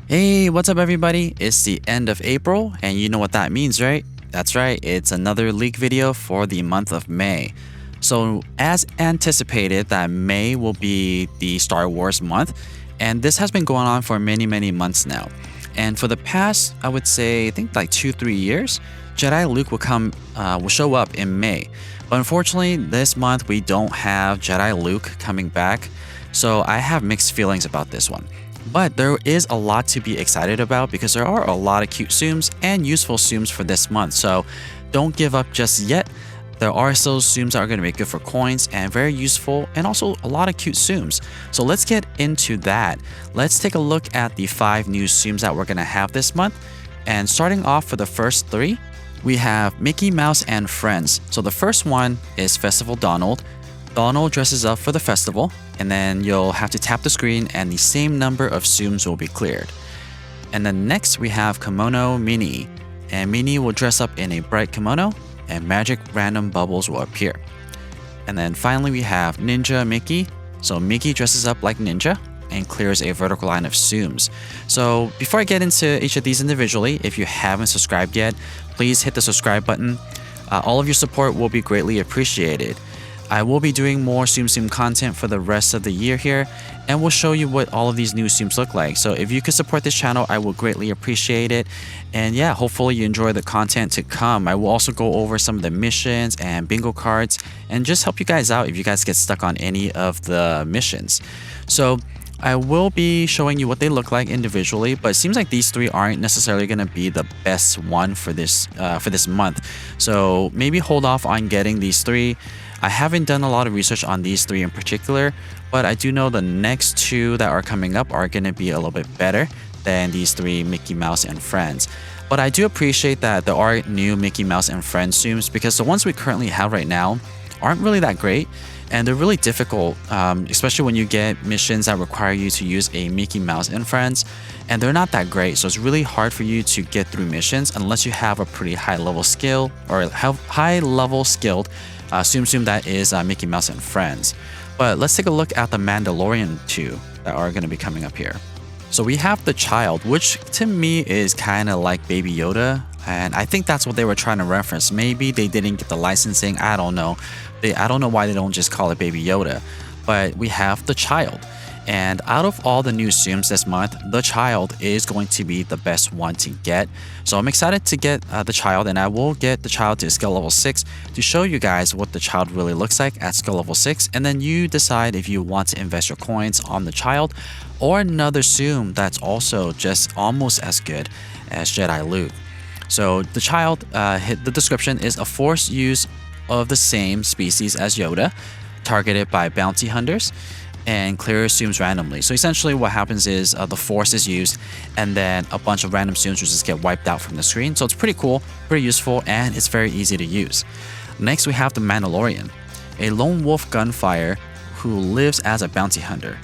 Hey, what's up, everybody? It's the end of April, and you know what that means, right? That's right, it's another leak video for the month of May. So, as anticipated, that May will be the Star Wars month, and this has been going on for many months now. And for the past, I would say, I think like 2-3 years, Jedi Luke will show up in May. But unfortunately, this month we don't have Jedi Luke coming back, so I have mixed feelings about this one. But there is a lot to be excited about because there are a lot of cute Tsums and useful Tsums for this month, so don't give up just yet. There are still Tsums that are going to be good for coins and very useful, and also a lot of cute Tsums. So let's get into that. Let's take a look at the 5 new Tsums that we're going to have this month. And starting off for the first 3, we have Mickey Mouse and Friends. So the first one is Festival Donald. Donald dresses up for the festival, and then you'll have to tap the screen and the same number of Tsums will be cleared. And then next we have Kimono Minnie, and Minnie will dress up in a bright kimono and magic random bubbles will appear. And then finally we have Ninja Mickey. So Mickey dresses up like ninja and clears a vertical line of Tsums. So before I get into each of these individually, if you haven't subscribed yet, please hit the subscribe button. All of your support will be greatly appreciated. I will be doing more Tsum Tsum content for the rest of the year here, and we'll show you what all of these new Tsums look like. So if you could support this channel, I will greatly appreciate it. And yeah, hopefully you enjoy the content to come. I will also go over some of the missions and bingo cards and just help you guys out if you guys get stuck on any of the missions. So I will be showing you what they look like individually, but it seems like these 3 aren't necessarily going to be the best one for this month. So maybe hold off on getting these 3. I haven't done a lot of research on these 3 in particular, but I do know the next 2 that are coming up are going to be a little bit better than these 3 Mickey Mouse and Friends. But I do appreciate that there are new Mickey Mouse and Friends Tsums, because the ones we currently have right now aren't really that great, and they're really difficult, especially when you get missions that require you to use a Mickey Mouse and Friends, and they're not that great. So it's really hard for you to get through missions unless you have a pretty high level skill or high level skilled Tsum Tsum that is Mickey Mouse and Friends. But let's take a look at the Mandalorian 2 that are going to be coming up here. So we have the Child, which to me is kind of like Baby Yoda, and I think that's what they were trying to reference. Maybe they didn't get the licensing, I don't know. I don't know why they don't just call it Baby Yoda. But we have the Child, and out of all the new Tsums this month, the Child is going to be the best one to get. So I'm excited to get the Child, and I will get the Child to skill level 6 to show you guys what the Child really looks like at skill level 6, and then you decide if you want to invest your coins on the Child or another Tsum that's also just almost as good as Jedi Luke. So the Child, the description is a force use of the same species as Yoda, targeted by bounty hunters, and clears Tsums randomly. So essentially what happens is the force is used, and then a bunch of random Tsums will just get wiped out from the screen. So it's pretty cool, pretty useful, and it's very easy to use. Next we have the Mandalorian, a lone wolf gunfire who lives as a bounty hunter.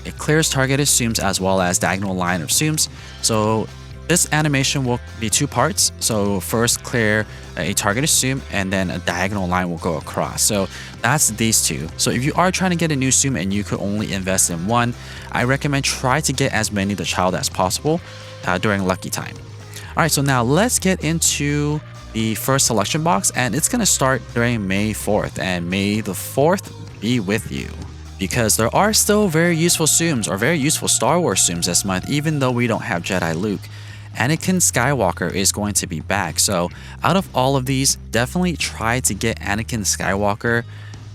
It clears targeted Tsums as well as diagonal line of Tsums. So this animation will be 2 parts. So first clear a targeted Tsum, and then a diagonal line will go across. So that's these 2. So if you are trying to get a new Tsum and you could only invest in one, I recommend try to get as many of the Child as possible during lucky time. Alright, so now let's get into the first selection box, and it's going to start during May 4th, and May the 4th be with you. Because there are still very useful Tsums, or very useful Star Wars Tsums this month, even though we don't have Jedi Luke. Anakin Skywalker is going to be back. So out of all of these, definitely try to get Anakin Skywalker.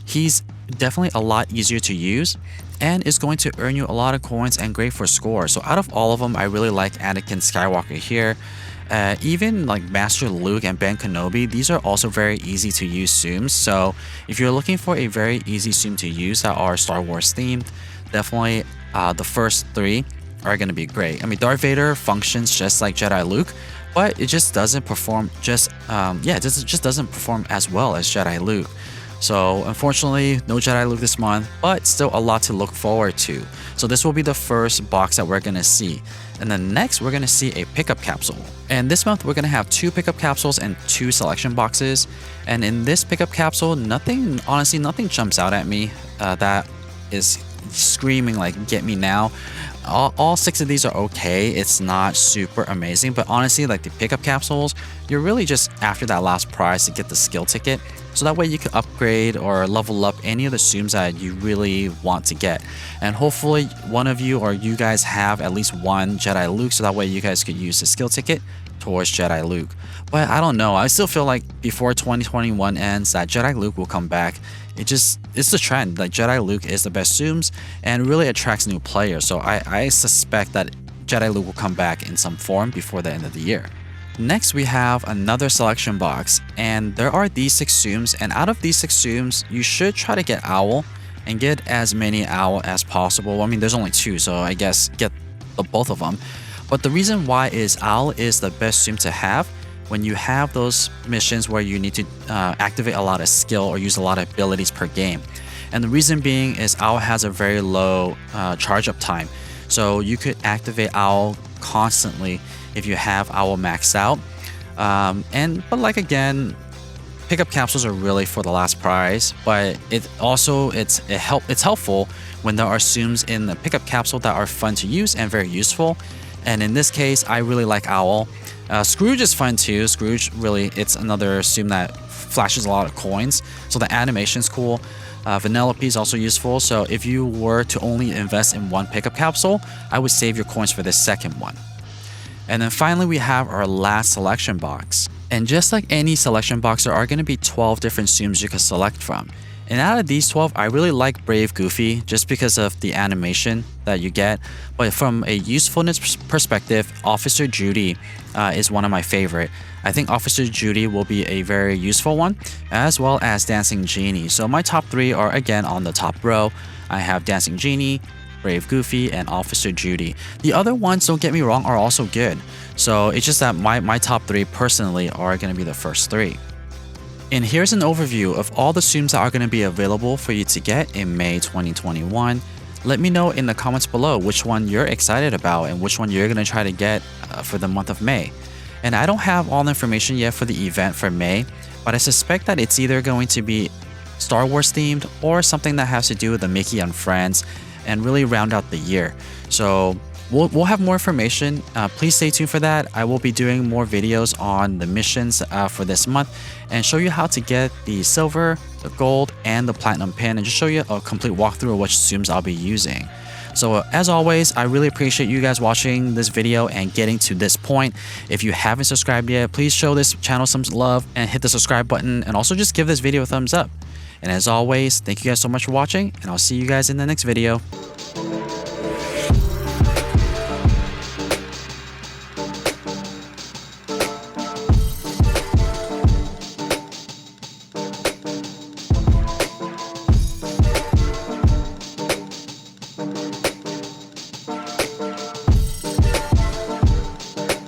He's definitely a lot easier to use and is going to earn you a lot of coins and great for score. So out of all of them, I really like Anakin Skywalker here. Even like Master Luke and Ben Kenobi, these are also very easy to use Tsums. So if you're looking for a very easy Tsum to use that are Star Wars themed, definitely the first 3 are going to be great. I mean, Darth Vader functions just like Jedi Luke, but it just doesn't perform just doesn't perform as well as Jedi Luke. So unfortunately, no Jedi Luke this month, but still a lot to look forward to. So this will be the first box that we're going to see. And then next, we're going to see a pickup capsule. And this month, we're going to have 2 pickup capsules and 2 selection boxes. And in this pickup capsule, honestly, nothing jumps out at me that is screaming like, get me now. all 6 of these are okay. It's not super amazing, but honestly, like the pickup capsules, you're really just after that last prize to get the skill ticket. So that way you can upgrade or level up any of the Tsums that you really want to get. And hopefully one of you or you guys have at least one Jedi Luke, so that way you guys could use the skill ticket towards Jedi Luke. But I don't know, I still feel like before 2021 ends that Jedi Luke will come back. It's the trend. Like Jedi Luke is the best Tsums and really attracts new players. So I suspect that Jedi Luke will come back in some form before the end of the year. Next, we have another selection box, and there are these 6 Tsums, and out of these 6 Tsums, you should try to get Owl and get as many Owl as possible. I mean, there's only 2, so I guess get both of them. But the reason why is Owl is the best Tsum to have when you have those missions where you need to activate a lot of skill or use a lot of abilities per game. And the reason being is Owl has a very low charge up time. So you could activate Owl constantly if you have Owl maxed out. But like again, pickup capsules are really for the last prize, but it's helpful when there are Tsums in the pickup capsule that are fun to use and very useful. And in this case, I really like Owl. Scrooge is fun too. Scrooge really, it's another Tsum that flashes a lot of coins, so the animation's cool. Vanellope is also useful, so if you were to only invest in one pickup capsule, I would save your coins for this second one. And then finally, we have our last selection box. And just like any selection box, there are going to be 12 different Tsums you can select from. And out of these 12, I really like Brave Goofy just because of the animation that you get. But from a usefulness perspective, Officer Judy is one of my favorite. I think Officer Judy will be a very useful one, as well as Dancing Genie. So my top 3 are again on the top row. I have Dancing Genie, Brave Goofy, and Officer Judy. The other ones, don't get me wrong, are also good. So it's just that my top 3 personally are going to be the first 3. And here's an overview of all the Tsums that are going to be available for you to get in May 2021. Let me know in the comments below which one you're excited about and which one you're going to try to get for the month of May. And I don't have all the information yet for the event for May, but I suspect that it's either going to be Star Wars themed or something that has to do with the Mickey and Friends and really round out the year. So we'll have more information. Please stay tuned for that. I will be doing more videos on the missions for this month and show you how to get the silver, the gold, and the platinum pin, and just show you a complete walkthrough of which Tsums I'll be using. So as always, I really appreciate you guys watching this video and getting to this point. If you haven't subscribed yet, please show this channel some love and hit the subscribe button, and also just give this video a thumbs up. And as always, thank you guys so much for watching, and I'll see you guys in the next video.